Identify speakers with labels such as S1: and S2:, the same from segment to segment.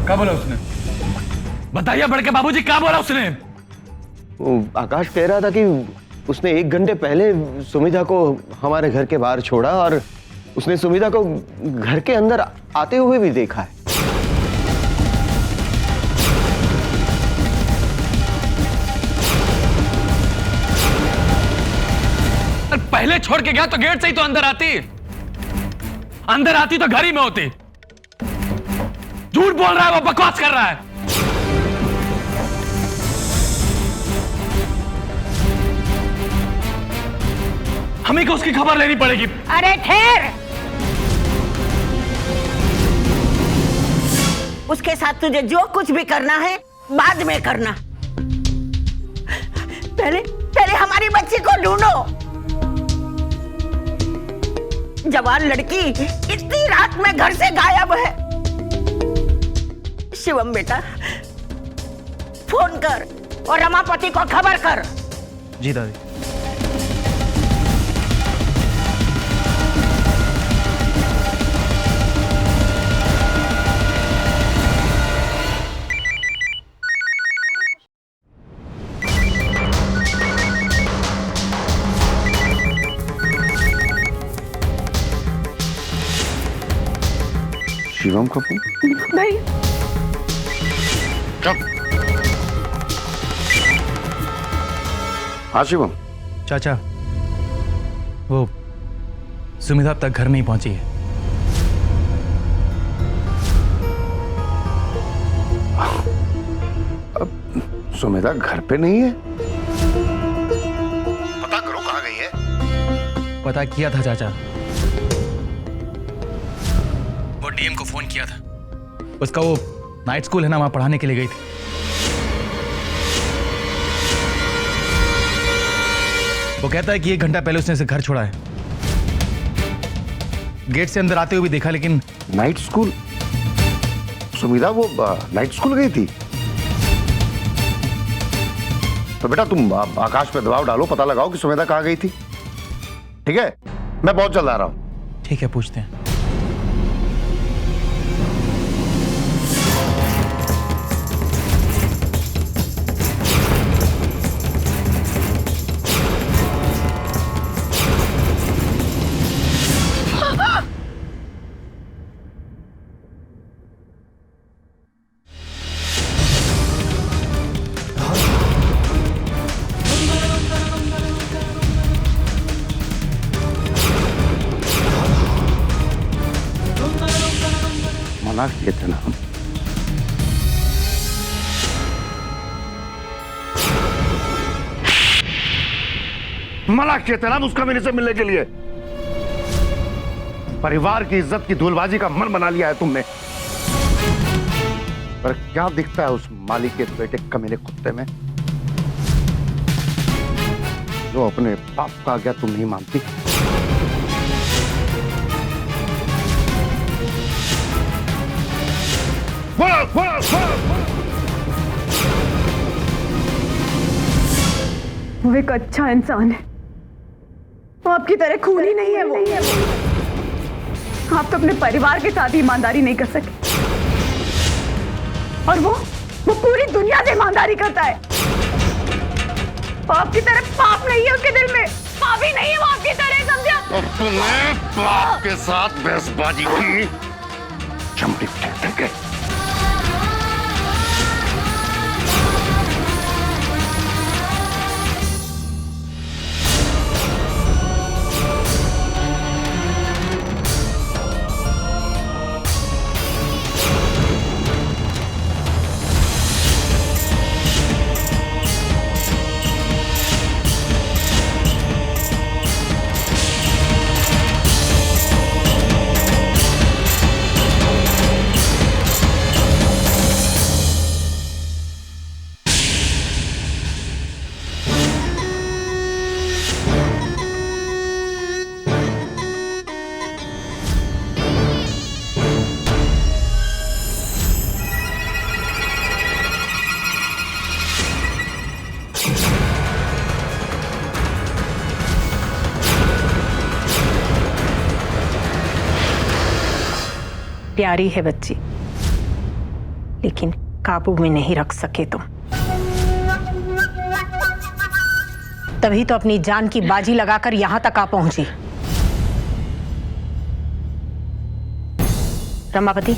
S1: क्या बोला उसने? बताइए बड़के बाबूजी, क्या बोला उसने?
S2: वो आकाश कह रहा था कि उसने 1 घंटे पहले सुमिता को हमारे घर के बाहर छोड़ा और उसने सुमिता को घर के अंदर आते हुए भी देखा है।
S1: पहले छोड़ के गया तो गेट से ही तो अंदर आती तो घर ही में होती। झूठ बोल रहा है वो, बकवास कर रहा है। हमें को उसकी खबर लेनी पड़ेगी।
S3: अरे ठहर, उसके साथ तुझे जो कुछ भी करना है बाद में करना। पहले हमारी बच्ची को ढूंढो। जवान लड़की इतनी रात में घर से गायब है। शिवम बेटा, फोन कर और रमापति को खबर कर।
S1: जी दादी।
S2: शिवम कपूर
S3: भाई,
S2: चुप। हाँ शिवम।
S1: चाचा, वो सुमिता अब तक घर नहीं पहुंची है।
S2: अब सुमिता घर पे नहीं है? पता करो कहाँ गई है।
S1: पता किया था चाचा, वो डीएम को फोन किया था। उसका वो नाइट स्कूल है ना, वहां पढ़ाने के लिए गई थी। वो कहता है कि 1 घंटा पहले उसने इसे घर छोड़ा है। गेट से अंदर आते हुए भी देखा, लेकिन
S2: नाइट स्कूल? सुमिता वो नाइट स्कूल गई थी? तो बेटा तुम आकाश पे दबाव डालो, पता लगाओ कि सुमिता कहाँ गई थी। ठीक है, मैं बहुत जल्द आ रहा हूं।
S1: ठीक है, पूछते हैं।
S2: मना किए थे ना हम। मना किए थे ना उसका मेरे से मिलने के लिए। परिवार की इज्जत की धूलबाजी का मन बना लिया है तुमने। पर क्या दिखता है उस मालिक के बेटे कमीने कुत्ते में, जो अपने बाप का आज्ञा तुम नहीं मानती।
S4: वो एक अच्छा इंसान है, वो आपकी तरह खूनी नहीं है। वो आप तो अपने परिवार के साथ ईमानदारी नहीं कर सके, और वो पूरी दुनिया से ईमानदारी करता है। वो आपकी तरह पाप नहीं है, उसके दिल में पापी नहीं है वो आपकी तरह, समझा?
S2: तो तुमने बाप के साथ बहसबाजी की, चमड़ी फेंक के।
S3: प्यारी है बच्ची, लेकिन काबू में नहीं रख सके तुम। तभी तो अपनी जान की बाजी लगाकर यहां तक आ पहुंची। रमापति,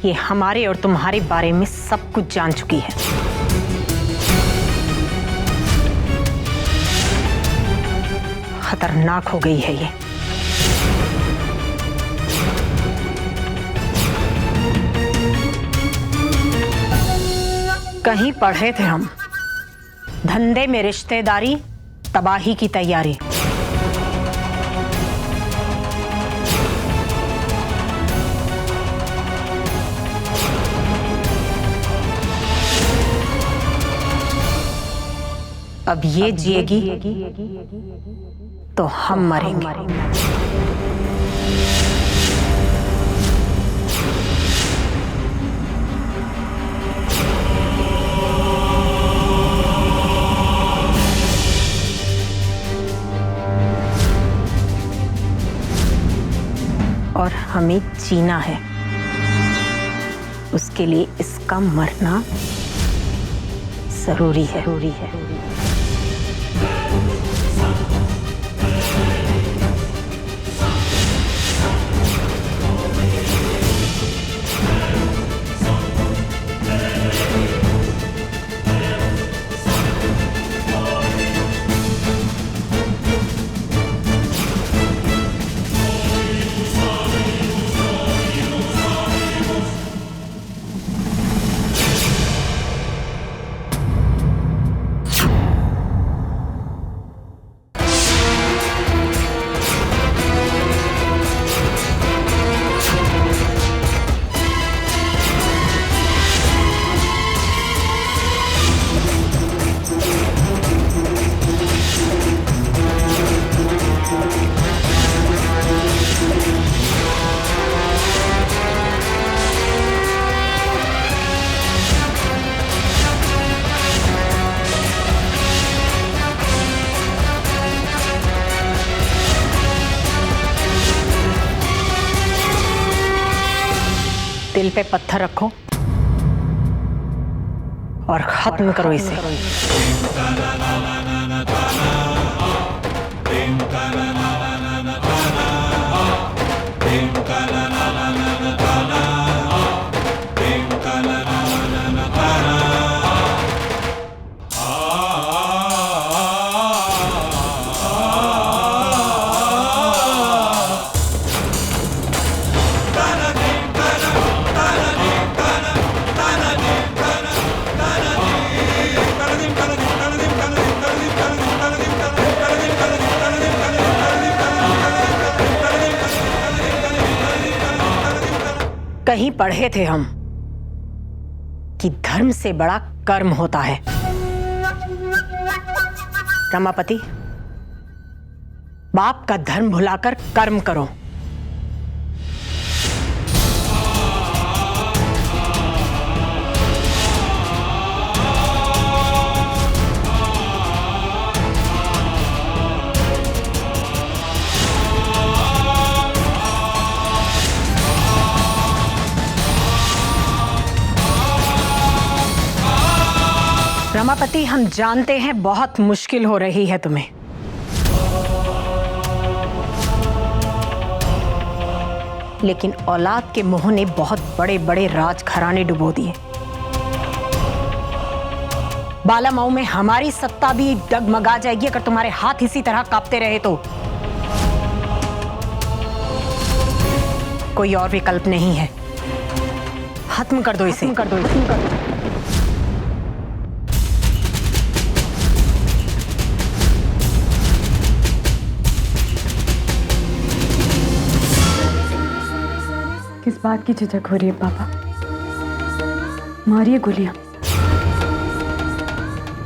S3: ये हमारे और तुम्हारे बारे में सब कुछ जान चुकी है। खतरनाक हो गई है ये। कहीं पढ़े थे हम, धंधे में रिश्तेदारी, तबाही की तैयारी। अब ये जिएगी तो हम मरेंगे। और हमें जीना है, उसके लिए इसका मरना जरूरी है। दिल पे पत्थर रखो और खत्म करो इसे। कहीं पढ़े थे हम कि धर्म से बड़ा कर्म होता है। रमापति, बाप का धर्म भुलाकर कर्म करो। रमापति, हम जानते हैं बहुत मुश्किल हो रही है तुम्हें, लेकिन औलाद के मोह ने बहुत बड़े बड़े राज घराने डुबो दिए। बालामाऊ में हमारी सत्ता भी डगमगा जाएगी अगर तुम्हारे हाथ इसी तरह कांपते रहे तो। कोई और विकल्प नहीं है। खत्म कर दो इसे।
S4: किस बात की झिझक हो रही है पापा? मारिए गोलियां।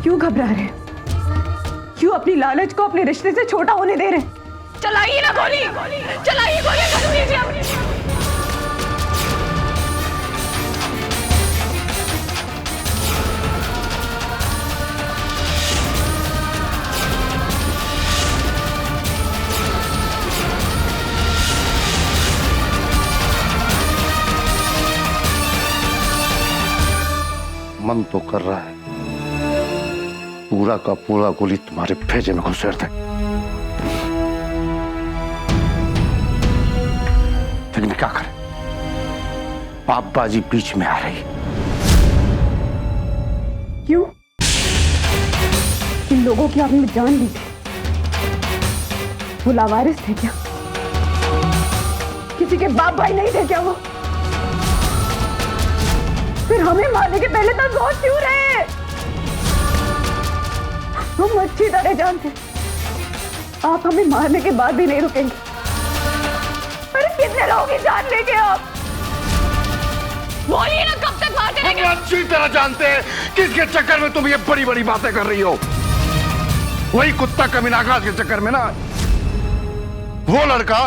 S4: क्यों घबरा रहे हैं? क्यों अपनी लालच को अपने रिश्ते से छोटा होने दे रहे हैं? चलाइए ना गोली, चलाइए गोली, कर दीजिए अपनी।
S5: काम तो कर रहा है, पूरा का पूरा गोली तुम्हारे भेजे में घुसेड़ दे। लेकिन क्या करें, पापबाजी बीच में आ रही।
S4: क्यों? इन लोगों की आपने जान ली थी? वो लावारिस थे क्या? किसी के बाप भाई नहीं थे क्या वो? फिर हमें मारने के पहले तक सोच क्यों रहे? हम अच्छी तरह जानते आप हमें मारने के बाद भी नहीं रुकेंगे। अरे कितने लोगों की जान लेंगे आप? बोलिए ना, कब तक मारते रहेंगे?
S5: हम अच्छी तरह जानते हैं किसके चक्कर में तुम ये बड़ी बड़ी बातें कर रही हो। वही कुत्ता कमीना आकाश के चक्कर में ना, वो लड़का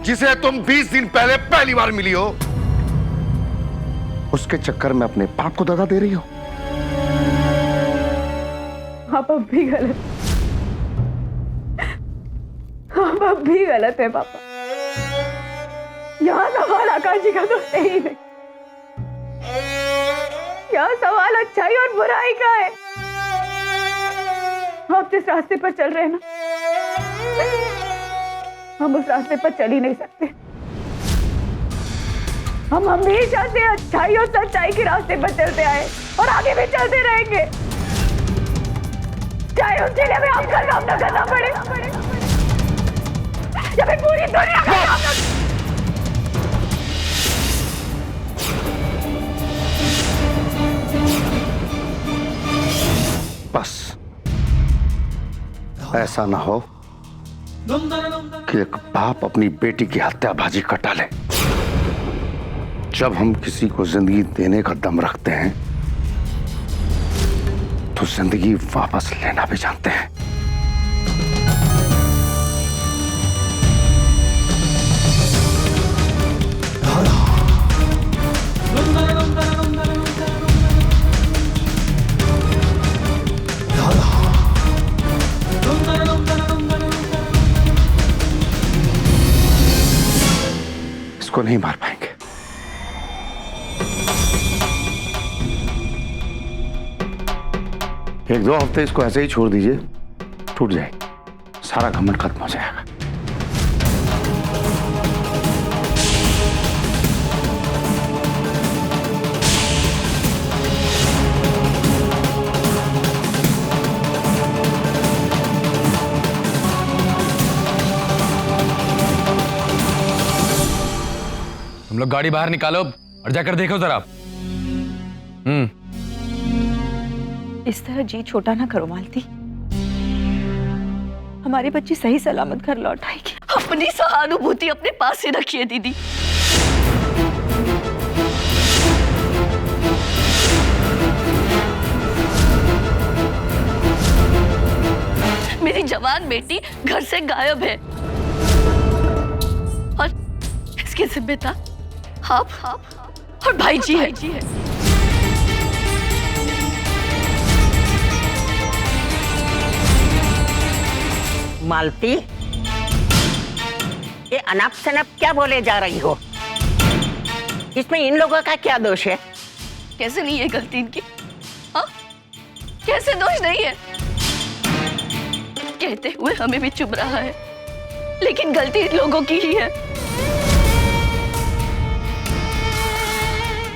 S5: जिसे तुम 20 दिन पहले पहली बार मिली हो, उसके चक्कर में अपने बाप को दगा दे रही हो।
S4: आप अब भी गलत, आप अब भी गलत है पापा। यहाँ सवाल आकाश जी का तो है ही नहीं, यहाँ सवाल अच्छाई और बुराई का है। आप जिस रास्ते पर चल रहे हैं ना, हम उस रास्ते पर चल ही नहीं सकते। हम हमेशा से अच्छाई और सच्चाई के रास्ते पर चलते आए और आगे भी चलते रहेंगे, चाहे उसके लिए हमें आपका सामना करना पड़े, या फिर पूरी दुनिया का सामना।
S5: बस ऐसा ना हो कि एक बाप अपनी बेटी की हत्याबाजी का टाले। जब हम किसी को जिंदगी देने का दम रखते हैं तो जिंदगी वापस लेना भी जानते हैं। इसको नहीं मार पाएंगे। एक दो हफ्ते इसको ऐसे ही छोड़ दीजिए, टूट जाएगी, सारा घमंड खत्म हो जाएगा।
S1: तुम लोग गाड़ी बाहर निकालो और जाकर देखो जरा।
S6: इस तरह जी छोटा ना करो मालती, हमारी बच्ची सही सलामत घर लौट आएगी।
S7: अपनी सहानुभूति अपने पास ही रखिए दीदी। मेरी जवान बेटी घर से गायब है और इसके जिम्मेदार आप और भाई जी है।
S8: मालती, ये अनाप शनाप क्या बोले जा रही हो? इसमें इन लोगों का क्या दोष है?
S7: कैसे नहीं है गलती इनकी? हाँ, कैसे दोष नहीं है? कहते हुए हमें भी चुभ रहा है, लेकिन गलती इन लोगों की ही है।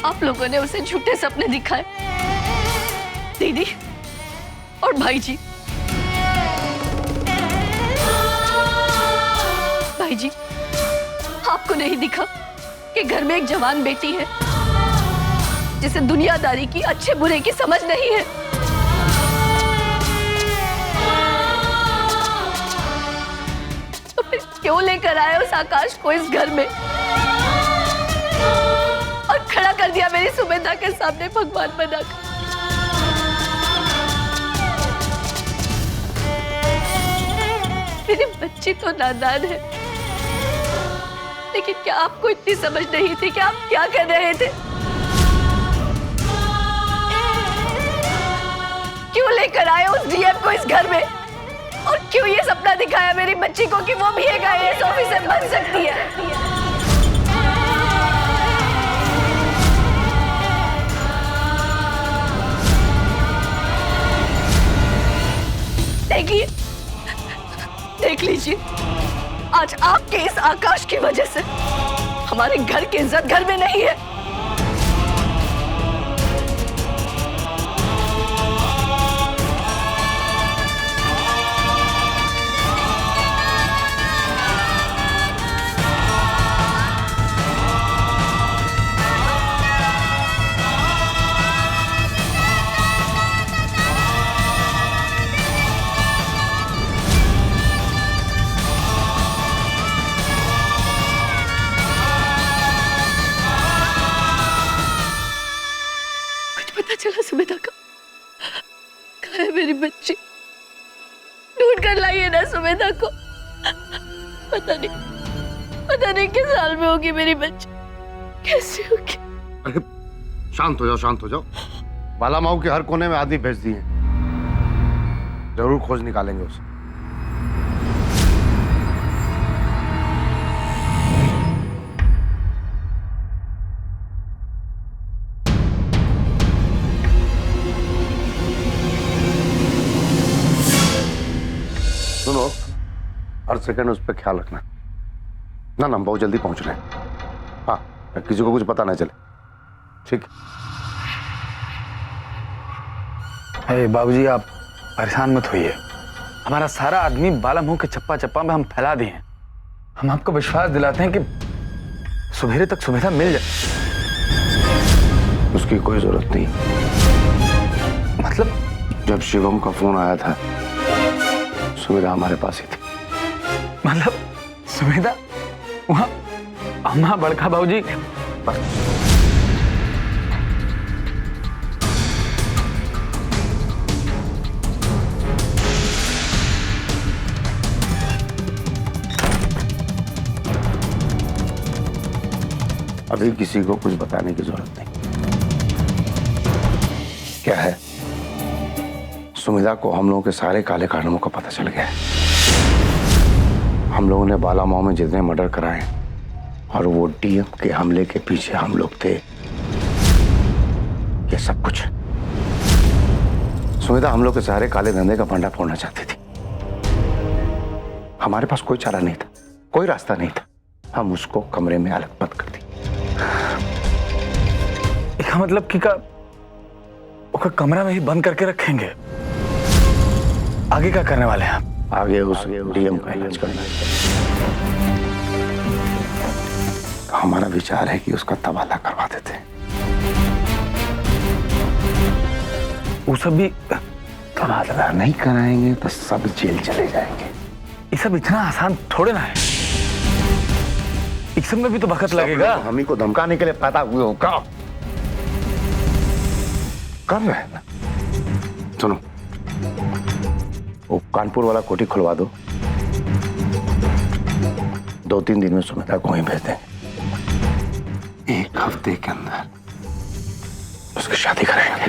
S7: आप लोगों ने उसे झूठे सपने दिखाए, दीदी और भाई जी। भाई जी, आपको नहीं दिखा कि घर में एक जवान बेटी है जिसे दुनियादारी की, अच्छे बुरे की समझ नहीं है। तो फिर क्यों लेकर आए उस आकाश को इस घर में और खड़ा कर दिया मेरी सुमेधा के सामने भगवान बनाकर? मेरी बच्ची तो नादान है, लेकिन क्या आपको इतनी समझ नहीं थी कि आप क्या कर रहे थे? क्यों लेकर आए उस डीएम को इस घर में और क्यों ये सपना दिखाया मेरी बच्ची को कि वो भी एक IAS ऑफिसर बन सकती है? देख लीजिए, आज आपके इस आकाश की वजह से हमारे घर की इज्जत घर में नहीं है। पता चला सुमिता का? कहाँ है मेरी बच्ची? ढूंढ कर लाइए ना सुमिता को। पता नहीं किस हाल में होगी मेरी बच्ची, कैसी होगी।
S5: अरे शांत हो जाओ। बाला माऊ के हर कोने में आदमी भेज दिए, जरूर खोज निकालेंगे उसे। सुनो, हर सेकंड उस पर ख्याल रखना। ना हम बहुत जल्दी पहुंच रहे हैं। हाँ, किसी को कुछ पता ना चले, ठीक?
S1: अरे बाबूजी, आप परेशान मत होइए। हमारा सारा आदमी बाला मुंह के चप्पा चप्पा में हम फैला दिए हैं। हम आपको विश्वास दिलाते हैं कि सुबेरे तक सुमिता मिल जाए।
S5: उसकी कोई जरूरत नहीं।
S1: मतलब?
S5: जब शिवम का फोन आया था, सुमिता हमारे पास ही थी।
S1: मतलब सुमिता वहाँ अम्मा बड़का बाबूजी
S5: अभी किसी को कुछ बताने की जरूरत नहीं। क्या है, सुमिता को हम लोगों के सारे काले कारनामों का पता चल गया है। हम लोगों ने बाला माऊ में जितने मर्डर कराए और वो डीएम के हमले के पीछे हम लोग थे, ये सब कुछ। सुमिता हम लोग के सारे काले धंधे का भंडा फोड़ना चाहती थी। हमारे पास कोई चारा नहीं था, कोई रास्ता नहीं था। हम उसको कमरे में अलग बंद कर दिए।
S1: इसका मतलब कि का कमरा में ही बंद करके रखेंगे। आगे क्या करने वाले हैं आप?
S5: आगे उस डीएम का इलाज करना है। हमारा विचार है कि उसका तबादला करवा देते हैं।
S1: वो सब भी
S5: तबादला नहीं कराएंगे तो सब जेल चले जाएंगे।
S1: ये सब इतना आसान थोड़े ना है। इस सब में भी तो वक्त लगेगा।
S5: हम ही को धमकाने के लिए पैदा हुए हो क्या? कर रहे हैं ना। सुनो, वो कानपुर वाला कोठी खुलवा दो। 2-3 दिन में सुमिता को वहीं भेज देंगे। 1 हफ्ते के अंदर उसकी शादी करेंगे।